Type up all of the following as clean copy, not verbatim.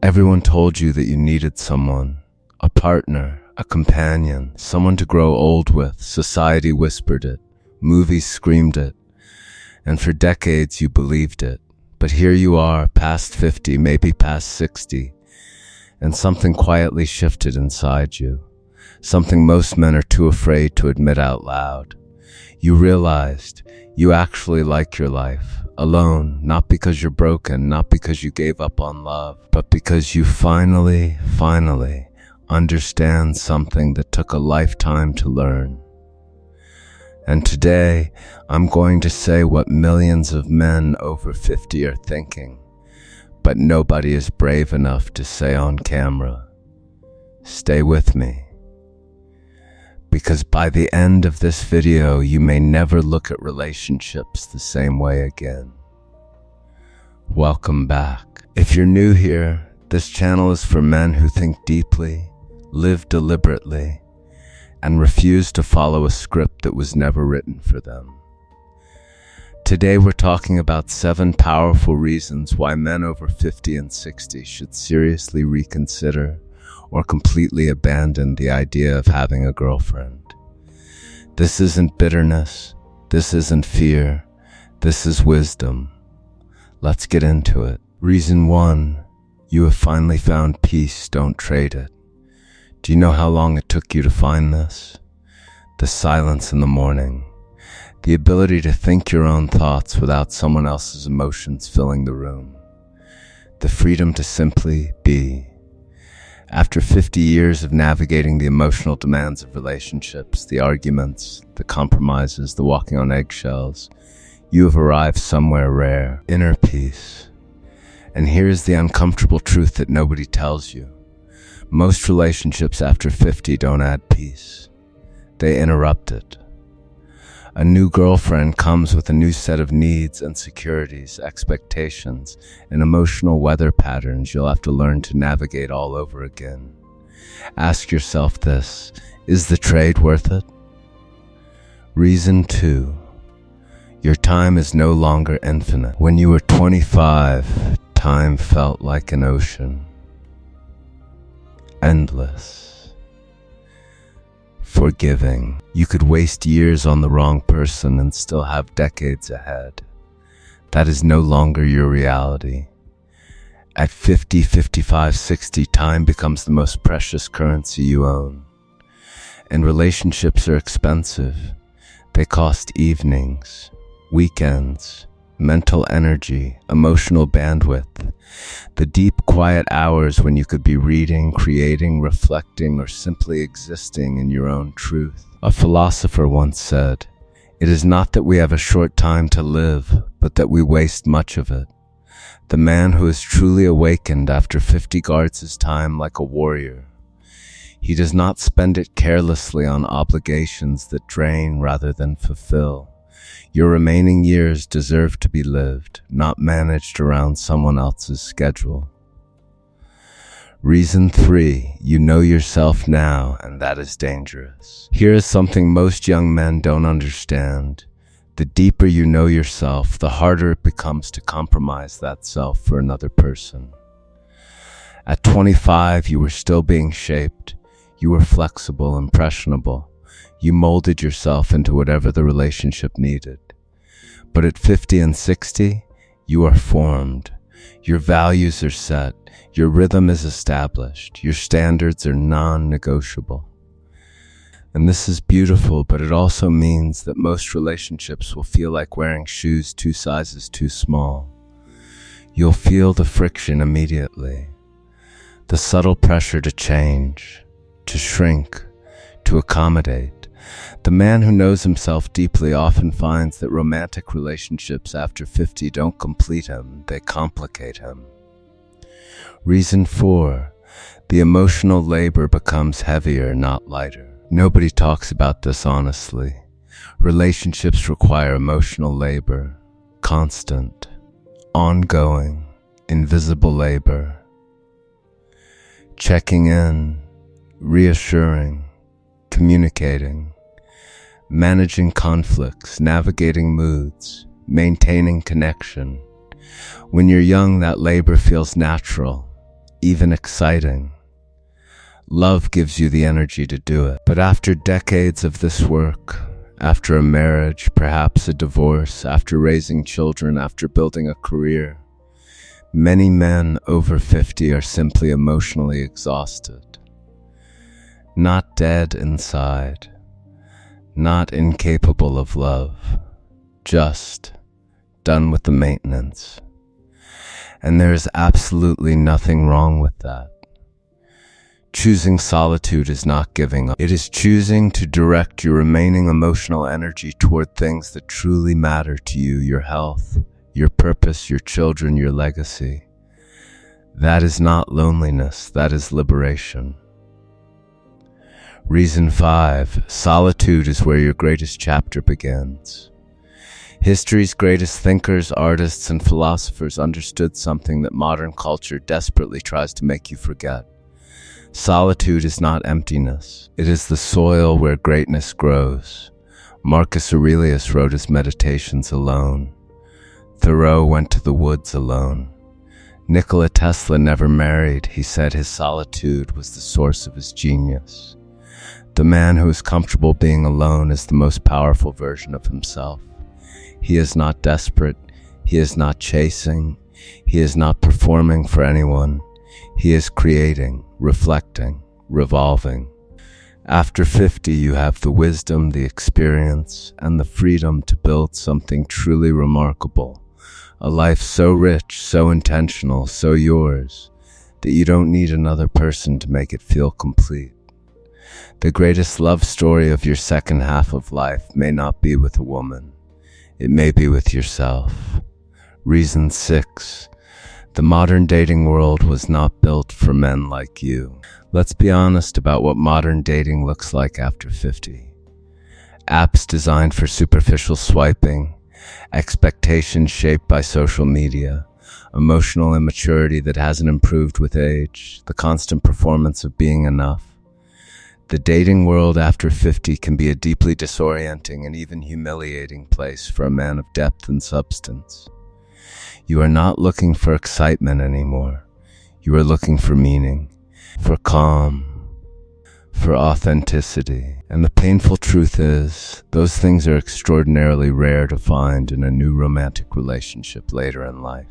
Everyone told you that you needed someone, a partner, a companion, someone to grow old with. Society whispered it, movies screamed it, and for decades you believed it. But here you are, past 50, maybe past 60, and something quietly shifted inside you, something most men are too afraid to admit out loud. You realized you actually like your life, alone, not because you're broken, not because you gave up on love, but because you finally understand something that took a lifetime to learn. And today, I'm going to say what millions of men over 50 are thinking, but nobody is brave enough to say on camera. Stay with me. Because by the end of this video, you may never look at relationships the same way again. Welcome back. If you're new here, this channel is for men who think deeply, live deliberately, and refuse to follow a script that was never written for them. Today we're talking about 7 powerful reasons why men over 50 and 60 should seriously reconsider or completely abandon the idea of having a girlfriend. This isn't bitterness, this isn't fear, this is wisdom. Let's get into it. Reason 1, you have finally found peace, don't trade it. Do you know how long it took you to find this? The silence in the morning, the ability to think your own thoughts without someone else's emotions filling the room, the freedom to simply be. After 50 years of navigating the emotional demands of relationships, the arguments, the compromises, the walking on eggshells, you have arrived somewhere rare, inner peace. And here's the uncomfortable truth that nobody tells you. Most relationships after 50 don't add peace. They interrupt it. A new girlfriend comes with a new set of needs, insecurities, expectations, and emotional weather patterns you'll have to learn to navigate all over again. Ask yourself this: is the trade worth it? Reason 2, your time is no longer infinite. When you were 25, time felt like an ocean. Endless. Forgiving. You could waste years on the wrong person and still have decades ahead. That is no longer your reality. At 50, 55, 60, time becomes the most precious currency you own. And relationships are expensive. They cost evenings, weekends, mental energy, emotional bandwidth, the deep, quiet hours when you could be reading, creating, reflecting, or simply existing in your own truth. A philosopher once said, "It is not that we have a short time to live, but that we waste much of it." The man who is truly awakened after 50 guards his time like a warrior. He does not spend it carelessly on obligations that drain rather than fulfill. Your remaining years deserve to be lived, not managed around someone else's schedule. Reason 3, you know yourself now, and that is dangerous. Here is something most young men don't understand. The deeper you know yourself, the harder it becomes to compromise that self for another person. At 25, you were still being shaped. You were flexible, impressionable. You molded yourself into whatever the relationship needed. But at 50 and 60, you are formed. Your values are set. Your rhythm is established. Your standards are non-negotiable. And this is beautiful, but it also means that most relationships will feel like wearing shoes 2 sizes too small. You'll feel the friction immediately. The subtle pressure to change, to shrink, to accommodate. The man who knows himself deeply often finds that romantic relationships after 50 don't complete him, they complicate him. Reason 4, the emotional labor becomes heavier, not lighter. Nobody talks about this honestly. Relationships require emotional labor, constant, ongoing, invisible labor. Checking in, reassuring, communicating, managing conflicts, navigating moods, maintaining connection. When you're young, that labor feels natural, even exciting. Love gives you the energy to do it. But after decades of this work, after a marriage, perhaps a divorce, after raising children, after building a career, many men over 50 are simply emotionally exhausted. Not dead inside, not incapable of love, just done with the maintenance. And there is absolutely nothing wrong with that. Choosing solitude is not giving up. It is choosing to direct your remaining emotional energy toward things that truly matter to you, your health, your purpose, your children, your legacy. That is not loneliness, that is liberation. Reason 5, solitude is where your greatest chapter begins. History's greatest thinkers, artists, and philosophers understood something that modern culture desperately tries to make you forget. Solitude is not emptiness. It is the soil where greatness grows. Marcus Aurelius wrote his meditations alone. Thoreau went to the woods alone. Nikola Tesla never married. He said his solitude was the source of his genius. The man who is comfortable being alone is the most powerful version of himself. He is not desperate. He is not chasing. He is not performing for anyone. He is creating, reflecting, revolving. After 50, you have the wisdom, the experience, and the freedom to build something truly remarkable. A life so rich, so intentional, so yours, that you don't need another person to make it feel complete. The greatest love story of your second half of life may not be with a woman. It may be with yourself. Reason 6. The modern dating world was not built for men like you. Let's be honest about what modern dating looks like after 50. Apps designed for superficial swiping, expectations shaped by social media, emotional immaturity that hasn't improved with age, the constant performance of being enough. The dating world after 50 can be a deeply disorienting and even humiliating place for a man of depth and substance. You are not looking for excitement anymore. You are looking for meaning, for calm, for authenticity. And the painful truth is, those things are extraordinarily rare to find in a new romantic relationship later in life.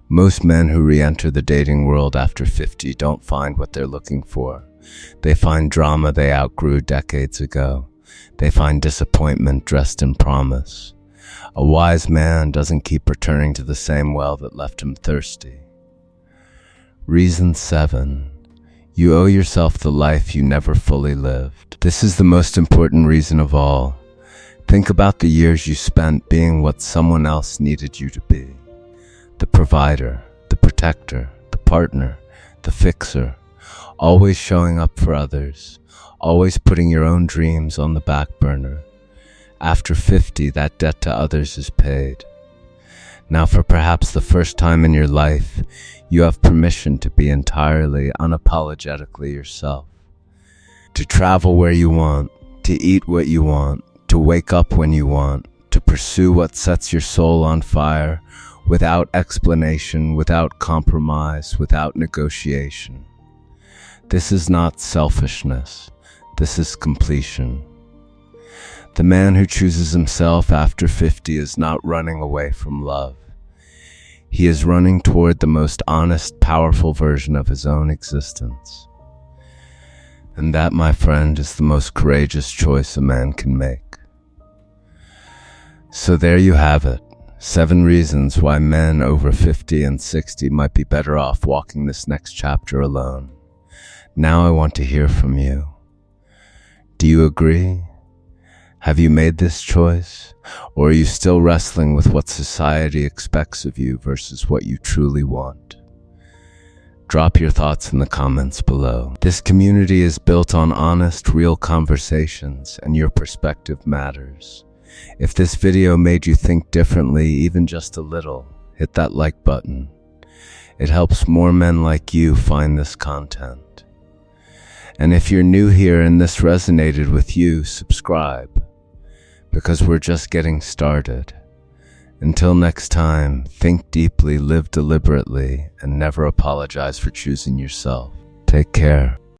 Most men who re-enter the dating world after 50 don't find what they're looking for. They find drama they outgrew decades ago. They find disappointment dressed in promise. A wise man doesn't keep returning to the same well that left him thirsty. Reason 7. You owe yourself the life you never fully lived. This is the most important reason of all. Think about the years you spent being what someone else needed you to be. The provider, the protector, the partner, the fixer, always showing up for others, always putting your own dreams on the back burner. After 50, that debt to others is paid. Now, for perhaps the first time in your life, you have permission to be entirely, unapologetically yourself. To travel where you want, to eat what you want, to wake up when you want, to pursue what sets your soul on fire, without explanation, without compromise, without negotiation. This is not selfishness. This is completion. The man who chooses himself after 50 is not running away from love. He is running toward the most honest, powerful version of his own existence. And that, my friend, is the most courageous choice a man can make. So there you have it. 7 reasons why men over 50 and 60 might be better off walking this next chapter alone. Now I want to hear from you. Do you agree? Have you made this choice? Or are you still wrestling with what society expects of you versus what you truly want? Drop your thoughts in the comments below. This community is built on honest, real conversations, and your perspective matters. If this video made you think differently, even just a little, hit that like button. It helps more men like you find this content. And if you're new here and this resonated with you, subscribe, because we're just getting started. Until next time, think deeply, live deliberately, and never apologize for choosing yourself. Take care.